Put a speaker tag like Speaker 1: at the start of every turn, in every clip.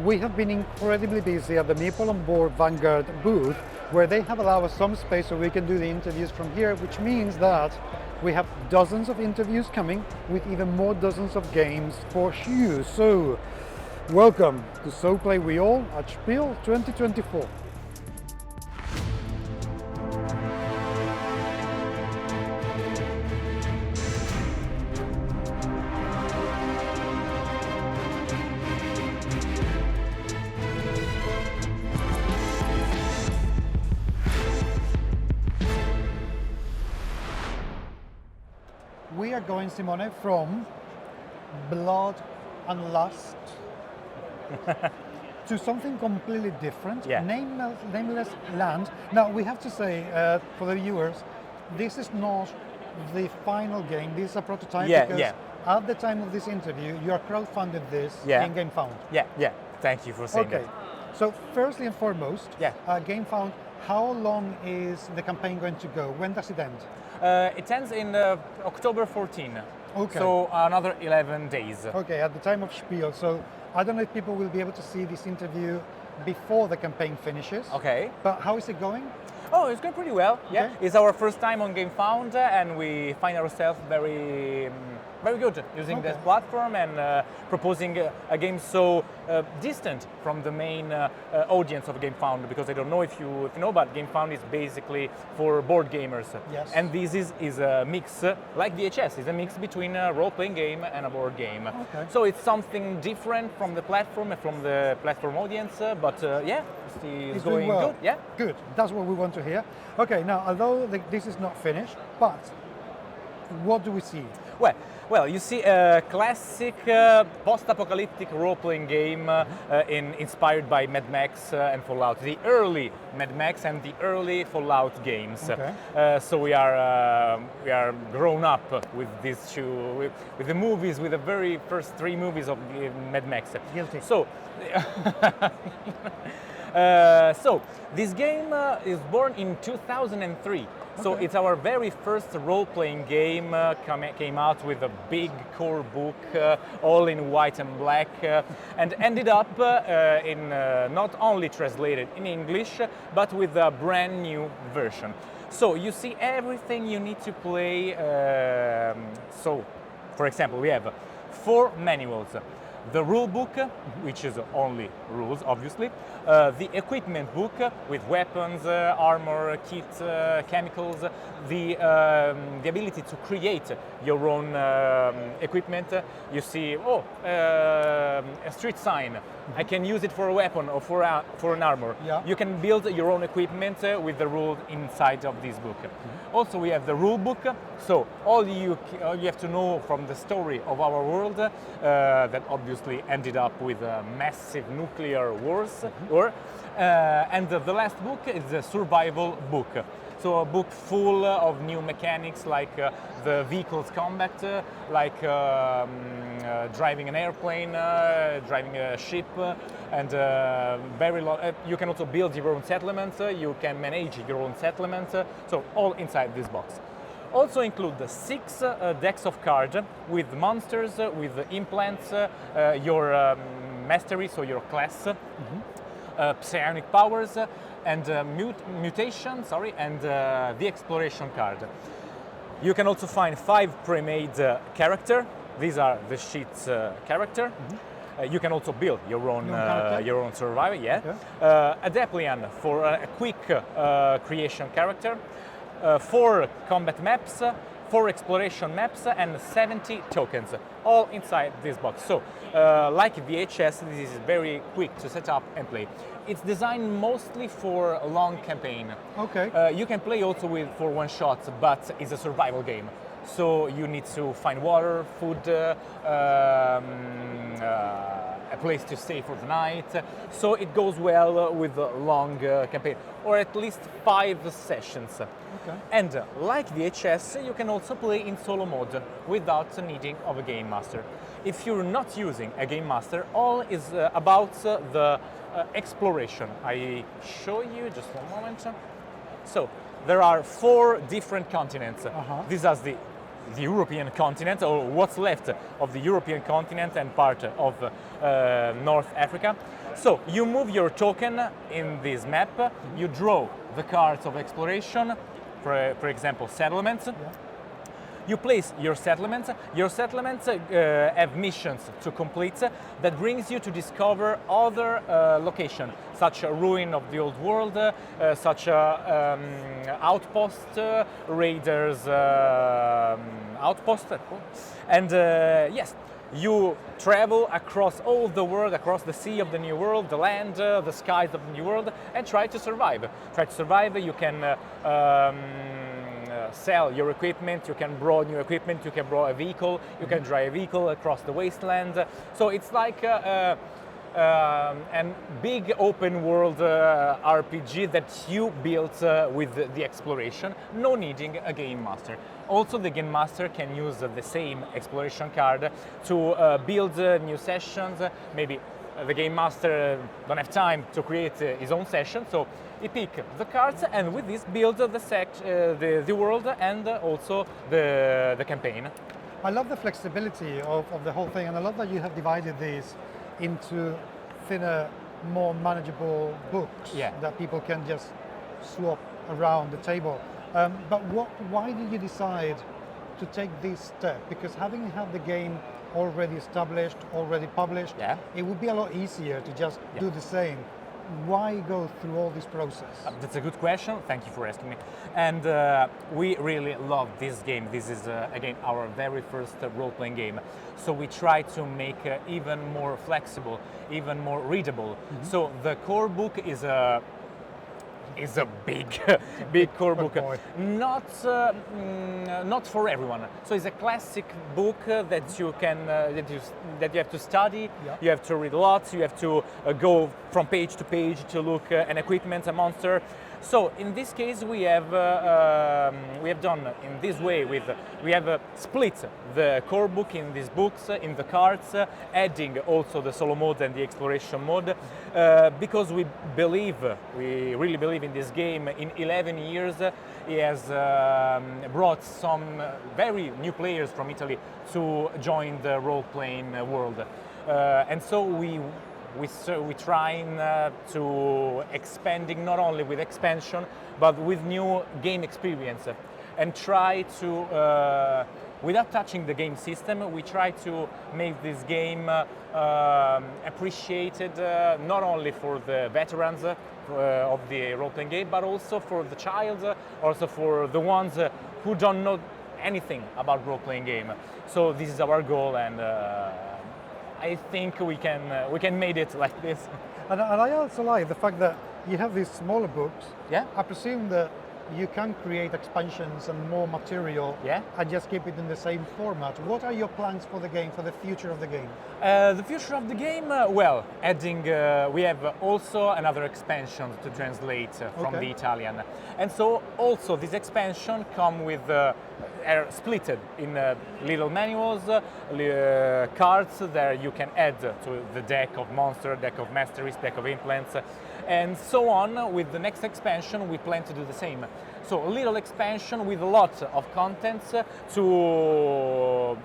Speaker 1: We have been incredibly busy at the Meeple on Board Vanguard booth, where they have allowed us some space so we can do the interviews from here, which means that we have dozens of interviews coming with even more dozens of games for you. So, welcome to So Play We All at Spiel 2024. We are going, Simone, from blood and lust to something completely different.
Speaker 2: Yeah.
Speaker 1: Nameless Land. Now, we have to say for the viewers, this is not the final game. This is a prototype because at the time of this interview, you are crowdfunded this in GameFound.
Speaker 2: Yeah. Thank you for saying that.
Speaker 1: Okay. So, firstly and foremost, GameFound, how long is the campaign going to go? When does it end?
Speaker 2: It ends in October 14.
Speaker 1: Okay.
Speaker 2: So another 11 days.
Speaker 1: Okay, at the time of Spiel. So I don't know if people will be able to see this interview before the campaign finishes.
Speaker 2: Okay.
Speaker 1: But how is it going?
Speaker 2: Oh, it's going pretty well.
Speaker 1: Okay.
Speaker 2: Yeah, it's our first time on GameFound, and we find ourselves very good using this platform and proposing a game so distant from the main audience of GameFound, because I don't know if you know, but GameFound is basically for board gamers.
Speaker 1: Yes.
Speaker 2: And this is a mix, like VHS, is a mix between a role-playing game and a board game.
Speaker 1: Okay.
Speaker 2: So it's something different from the platform and from the platform audience, but it's going
Speaker 1: well.
Speaker 2: good. Yeah.
Speaker 1: Good. That's what we want to hear. Okay, now, although this is not finished, but what do we see?
Speaker 2: Well, you see a classic post-apocalyptic role-playing game inspired by Mad Max and Fallout, the early Mad Max and the early Fallout games.
Speaker 1: Okay.
Speaker 2: So we are grown up with these two, with the movies, with the very first 3 movies of Mad Max.
Speaker 1: Guilty.
Speaker 2: So. So this game is born in 2003. So it's our very first role-playing game, came out with a big core book, all in white and black, and ended up in not only translated in English, but with a brand new version. So you see everything you need to play. So, for example, we have 4 manuals. The rule book, which is only rules, obviously. The equipment book with weapons, armor, kit, chemicals. The ability to create your own equipment. You see, a street sign. I can use it for a weapon or for an armor.
Speaker 1: Yeah.
Speaker 2: You can build your own equipment with the rules inside of this book. Also, we have the rule book. So all you have to know from the story of our world that obviously ended up with a massive nuclear war. And the last book is the survival book. So a book full of new mechanics, like the vehicles combat, like driving an airplane, driving a ship, and you can also build your own settlements, you can manage your own settlements, so all inside this box. Also include the 6 decks of cards with monsters, with implants, your mastery, so your class, psionic powers, and mutation, and the exploration card. You can also find 5 pre-made characters. These are the sheets character. You can also build your own survivor. Yeah. Okay. A Deplian for a quick creation character. 4 combat maps, 4 exploration maps, and 70 tokens, all inside this box. So, like VHS, this is very quick to set up and play. It's designed mostly for a long campaign.
Speaker 1: Okay.
Speaker 2: You can play also for one shot, but it's a survival game. So you need to find water, food, a place to stay for the night. So it goes well with a long campaign, or at least 5 sessions.
Speaker 1: Okay.
Speaker 2: And like VHS, you can also play in solo mode without the needing of a game master. If you're not using a game master, all is about the exploration. I show you just one moment. So there are 4 different continents. These are the the European continent, or what's left of the European continent and part of North Africa. So you move your token in this map, you draw the cards of exploration, for example, settlements.
Speaker 1: Yeah.
Speaker 2: You place your settlements. Your settlements have missions to complete that brings you to discover other locations, such a ruin of the old world, such a outpost, raiders outpost, and yes. You travel across all the world, across the sea of the new world, the land, the skies of the new world, and try to survive. Try to survive. You can sell your equipment, you can borrow new equipment, you can borrow a vehicle, you can drive a vehicle across the wasteland. So it's like a big open world RPG that you built with the exploration, no needing a game master. Also, the game master can use the same exploration card to build new sessions. Maybe the game master don't have time to create his own session, so he pick the cards and with this build the world and also the campaign.
Speaker 1: I love the flexibility of the whole thing, and I love that you have divided these into thinner, more manageable books that people can just swap around the table. But why did you decide to take this step? Because having had the game already established, already published, it would be a lot easier to just do the same. Why go through all this process?
Speaker 2: That's a good question. Thank you for asking me. And we really love this game. This is, again, our very first role-playing game. So we try to make even more flexible, even more readable. So the core book is a big core book. Not for everyone. So it's a classic book that you can that you have to study. You have to read a lot. You have to go from page to page to look an equipment, a monster. So in this case, we have done in this way. We have split the core book in these books, in the cards, adding also the solo mode and the exploration mode, because we really believe in this game. In 11 years, he has brought some very new players from Italy to join the role-playing world, and so we're trying to expanding not only with expansion but with new game experience, and try to without touching the game system, we try to make this game appreciated not only for the veterans of the role-playing game, but also for the child, also for the ones who don't know anything about role-playing game. So this is our goal, and I think we can make it like this.
Speaker 1: And I also like the fact that you have these smaller books.
Speaker 2: Yeah.
Speaker 1: I presume that you can create expansions and more material and just keep it in the same format. What are your plans for the game, for the future of the game?
Speaker 2: The future of the game, well, adding, we have also another expansion to translate from the Italian. And so also this expansion come with are splitted in little manuals, cards that you can add to the deck of monster, deck of masteries, deck of implants, and so on. With the next expansion, we plan to do the same. So a little expansion with a lot of contents to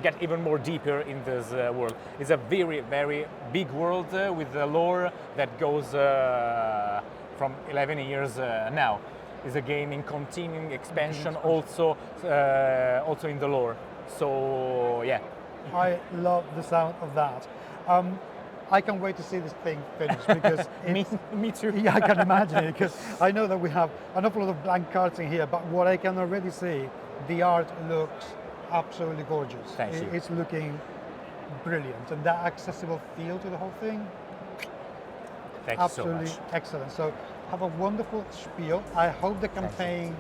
Speaker 2: get even more deeper in this world. It's a very, very big world with a lore that goes from 11 years now. It's a game in continuing expansion, also in the lore. So yeah.
Speaker 1: I love the sound of that. I can't wait to see this thing finished because
Speaker 2: me too.
Speaker 1: Yeah, I can imagine it, because I know that we have an awful lot of blank cards in here, but what I can already see, the art looks absolutely gorgeous.
Speaker 2: Thank you.
Speaker 1: It's looking brilliant, and that accessible feel to the whole thing,
Speaker 2: Thank
Speaker 1: absolutely
Speaker 2: you so much.
Speaker 1: excellent. So have a wonderful Spiel. I hope the campaign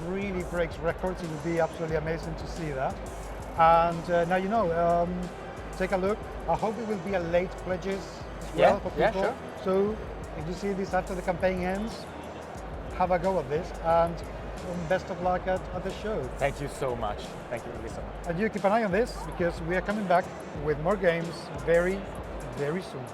Speaker 1: really breaks records. It would be absolutely amazing to see that. And now you know, take a look. I hope it will be a late pledges as well for people.
Speaker 2: Sure.
Speaker 1: So if you see this after the campaign ends, have a go at this, and best of luck at the show.
Speaker 2: Thank you so much. Thank you really so much.
Speaker 1: And you keep an eye on this, because we are coming back with more games very, very soon.